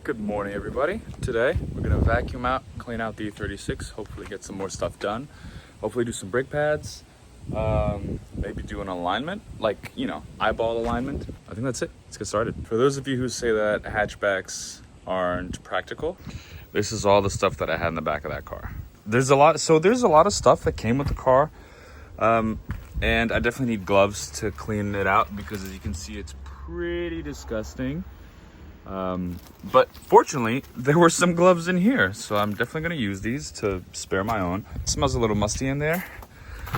Good morning, everybody. Today we're gonna vacuum out, clean out the E36, hopefully get some more stuff done, hopefully do some brake pads, maybe do an alignment, like, you know, eyeball alignment. I think that's it. Let's get started. For those of you who say that hatchbacks aren't practical, this is all the stuff that I had in the back of that car. There's a lot of stuff that came with the car, and I definitely need gloves to clean it out because, as you can see, it's pretty disgusting. But fortunately there were some gloves in here, so I'm definitely going to use these to spare my own. It smells a little musty in there.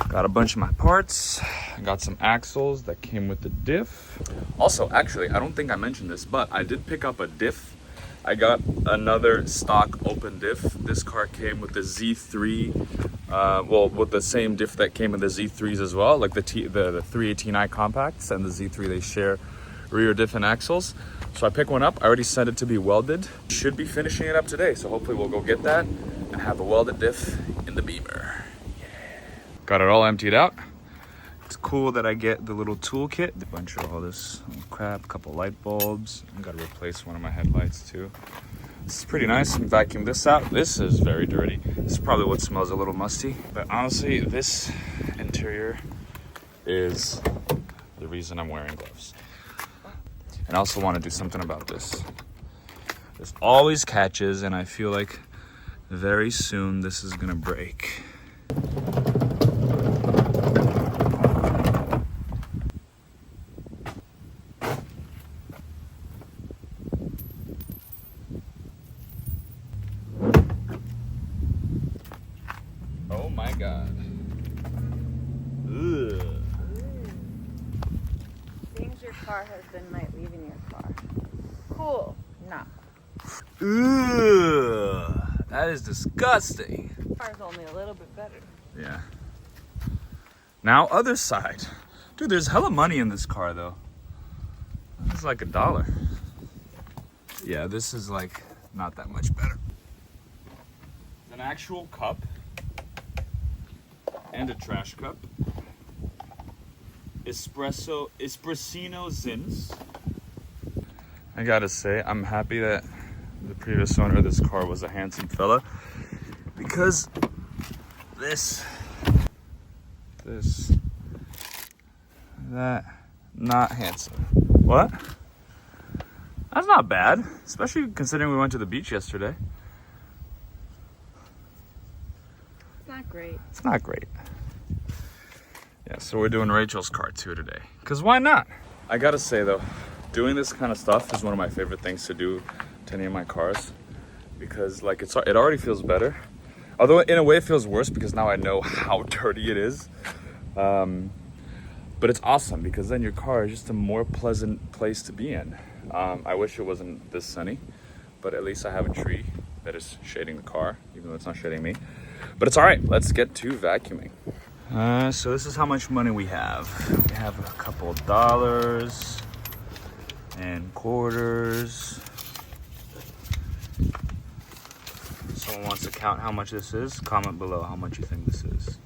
Got a bunch of my parts. I got some axles that came with the diff. Also, actually, I don't think I mentioned this, but I did pick up a diff. I got another stock open diff. This car came with the Z3, well, with the same diff that came with the Z3s as well, like the 318i compacts and the Z3, they share rear diff and axles. So I picked one up. I already sent it to be welded. Should be finishing it up today, so hopefully we'll go get that and have a welded diff in the Beamer. Yeah. Got it all emptied out. It's cool that I get the little toolkit. A bunch of all this crap, a couple light bulbs. I gotta replace one of my headlights too. This is pretty nice. And vacuum this out. This is very dirty. This is probably what smells a little musty. But honestly, this interior is the reason I'm wearing gloves. And I also want to do something about this. This always catches, and I feel like very soon this is gonna break. Oh my God. Ugh. Things your car has been might leave in your car. Cool. Nah. Ugh, that is disgusting. Car's only a little bit better. Yeah. Now, other side. Dude, there's hella money in this car, though. It's like $1. Yeah, this is like not that much better. An actual cup and a trash cup. Espressino Zins. I gotta say, I'm happy that the previous owner of this car was a handsome fella, because that, not handsome. What? That's not bad, especially considering we went to the beach yesterday. It's not great. It's not great. Yeah, so we're doing Rachel's car too today, because why not? I gotta say though, doing this kind of stuff is one of my favorite things to do to any of my cars, because like it already feels better, although in a way it feels worse because now I know how dirty it is, but it's awesome because then your car is just a more pleasant place to be in. I wish it wasn't this sunny, but at least I have a tree that is shading the car, even though it's not shading me. But it's all right. Let's get to vacuuming. So this is how much money we have. We have a couple of dollars and quarters. If someone wants to count how much this is, comment below how much you think this is.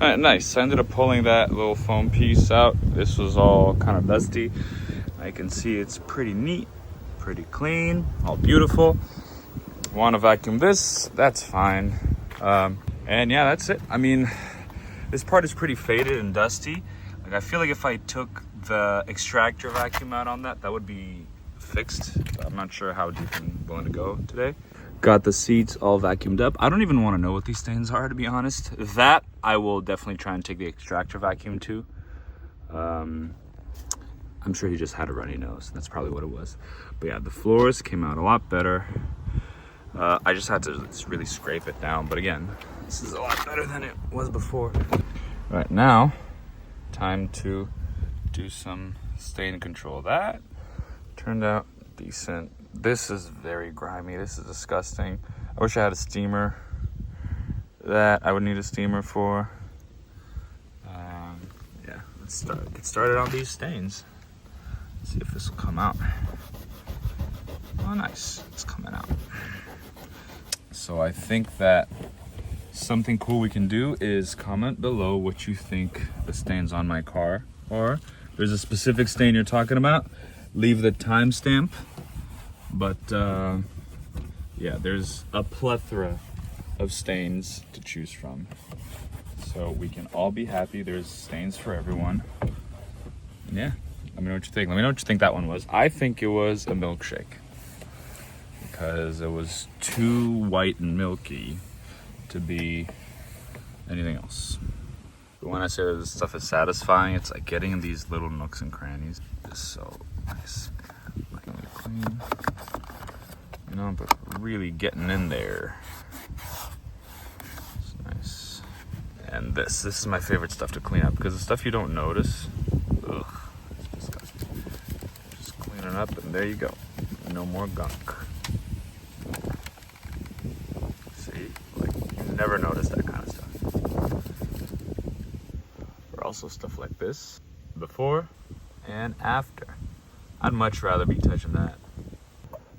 All right, nice. I ended up pulling that little foam piece out. This was all kind of dusty. I can see it's pretty neat, pretty clean, all beautiful. Want to vacuum this? That's fine. And yeah, that's it. I mean, this part is pretty faded and dusty. Like, I feel like if I took the extractor vacuum out on that would be fixed. I'm not sure how deep I'm willing to go today. Got the seats all vacuumed up. I don't even want to know what these stains are, to be honest. That I will definitely try and take the extractor vacuum to. I'm sure he just had a runny nose. That's probably what it was. But yeah, the floors came out a lot better. I just had to really scrape it down. But again, this is a lot better than it was before. Right now, time to do some stain control. That turned out decent. This is very grimy. This is disgusting. I wish I had a steamer. That I would need a steamer for. Yeah, let's get started on these stains. See if this will come out. Oh, nice. It's coming out. So I think that something cool we can do is comment below what you think the stains on my car are. If there's a specific stain you're talking about, leave the timestamp. But yeah, there's a plethora of stains to choose from. So we can all be happy. There's stains for everyone. Yeah, let me know what you think. Let me know what you think that one was. I think it was a milkshake because it was too white and milky to be anything else. But when I say that this stuff is satisfying, it's like getting in these little nooks and crannies. It's so nice. Like really clean, you know, but really getting in there. It's nice. And this is my favorite stuff to clean up because the stuff you don't notice, ugh, it's disgusting. Just clean it up and there you go. No more gunk. Never noticed that kind of stuff. Or also stuff like this, before and after. I'd much rather be touching that.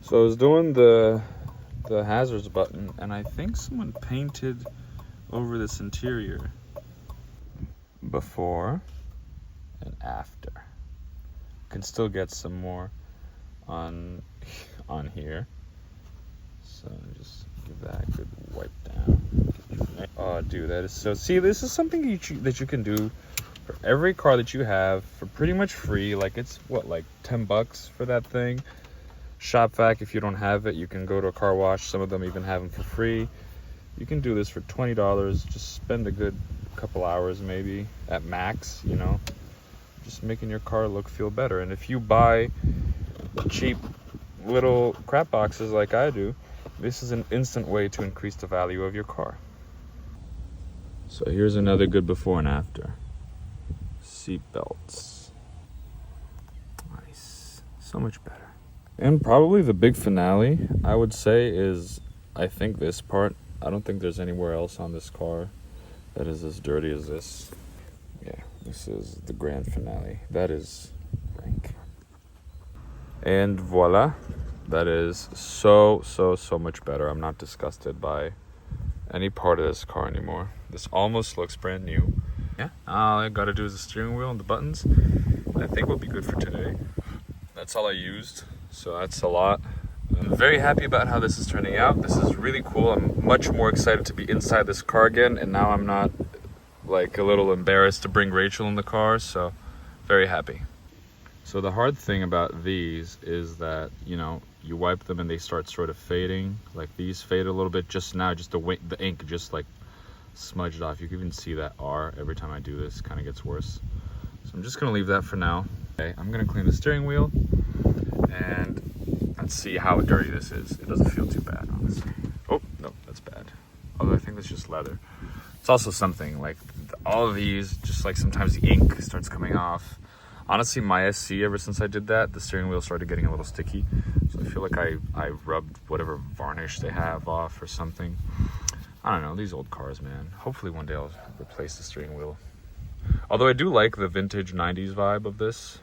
So I was doing the hazards button, and I think someone painted over this interior before and after. Can still get some more on here. So just give that a good wipe down. Oh, dude, that is so... See, this is something that you can do for every car that you have for pretty much free. Like, it's, what, like 10 bucks for that thing? Shop vac, if you don't have it, you can go to a car wash. Some of them even have them for free. You can do this for $20. Just spend a good couple hours, maybe, at max, you know? Just making your car feel better. And if you buy cheap little crap boxes like I do, this is an instant way to increase the value of your car. So here's another good before and after. Seat belts. Nice. So much better. And probably the big finale, I would say, is, I think, this part. I don't think there's anywhere else on this car that is as dirty as this. Yeah, this is the grand finale. That is rank. And voila. That is so much better. I'm not disgusted by any part of this car anymore. This almost looks brand new. Yeah, all I gotta do is the steering wheel and the buttons. I think we'll be good for today. That's all I used, so that's a lot. I'm very happy about how this is turning out. This is really cool. I'm much more excited to be inside this car again, and now I'm not like a little embarrassed to bring Rachel in the car, so very happy. So the hard thing about these is that, you know, you wipe them and they start sort of fading. Like these fade a little bit just now, just the ink just like smudged off. You can even see that R every time I do this, kind of gets worse. So I'm just gonna leave that for now. Okay, I'm gonna clean the steering wheel and let's see how dirty this is. It doesn't feel too bad, honestly. Oh, no, that's bad. Although I think that's just leather. It's also something like all of these, just like sometimes the ink starts coming off. Honestly, my SC, ever since I did that, the steering wheel started getting a little sticky. So I feel like I rubbed whatever varnish they have off or something. I don't know, these old cars, man. Hopefully one day I'll replace the steering wheel. Although I do like the vintage 90s vibe of this.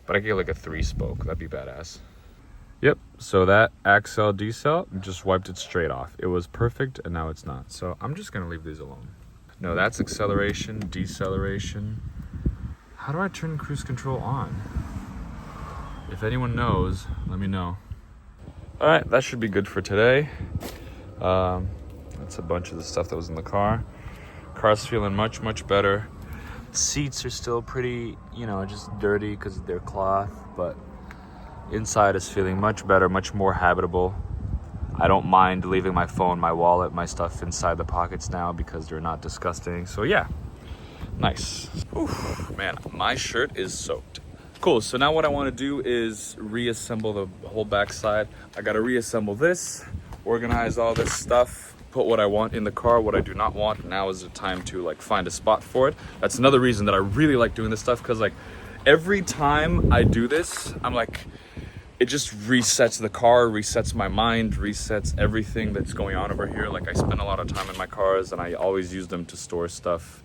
But I could get like a 3-spoke, that'd be badass. Yep, so that Accel decel just wiped it straight off. It was perfect and now it's not. So I'm just gonna leave these alone. No, that's acceleration, deceleration. How do I turn cruise control on? If anyone knows, let me know. All right, that should be good for today. That's a bunch of the stuff that was in the car. Car's feeling much better. Seats are still pretty, you know, just dirty because they're cloth, but inside is feeling much better, much more habitable. I don't mind leaving my phone, my wallet, my stuff inside the pockets now because they're not disgusting. So yeah. Nice. Oof, man, my shirt is soaked. Cool, so now what I want to do is reassemble the whole backside. I got to reassemble this, organize all this stuff, put what I want in the car, what I do not want. Now is the time to like find a spot for it. That's another reason that I really like doing this stuff, because like every time I do this, I'm like, it just resets the car, resets my mind, resets everything that's going on over here. Like I spend a lot of time in my cars and I always use them to store stuff,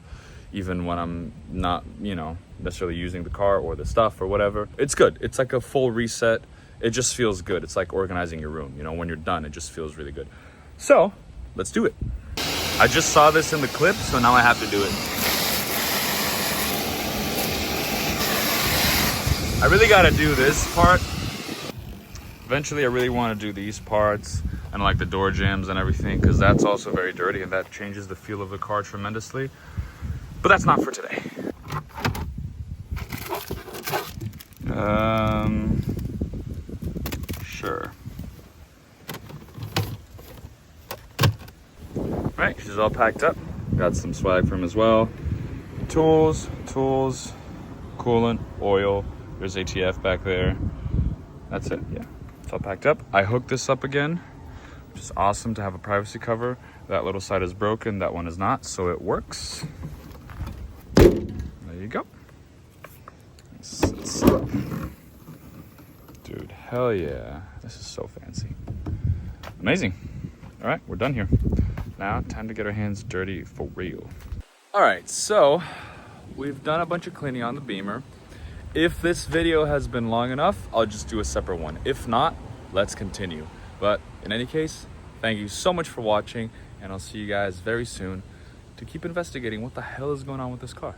even when I'm not, you know, necessarily using the car or the stuff or whatever. It's good. It's like a full reset. It just feels good. It's like organizing your room. You know, when you're done, it just feels really good. So let's do it. I just saw this in the clip, so now I have to do it. I really gotta do this part. Eventually, I really want to do these parts and like the door jambs and everything, because that's also very dirty and that changes the feel of the car tremendously. But that's not for today. Sure. Right, she's all packed up. Got some swag from as well. Tools, coolant, oil. There's ATF back there. That's it, yeah. It's all packed up. I hooked this up again, which is awesome to have a privacy cover. That little side is broken, that one is not, so it works. There you go. Dude, hell yeah. This is so fancy. Amazing. All right, we're done here. Now, time to get our hands dirty for real. All right, so we've done a bunch of cleaning on the Beamer. If this video has been long enough, I'll just do a separate one. If not, let's continue. But in any case, thank you so much for watching, and I'll see you guys very soon to keep investigating what the hell is going on with this car.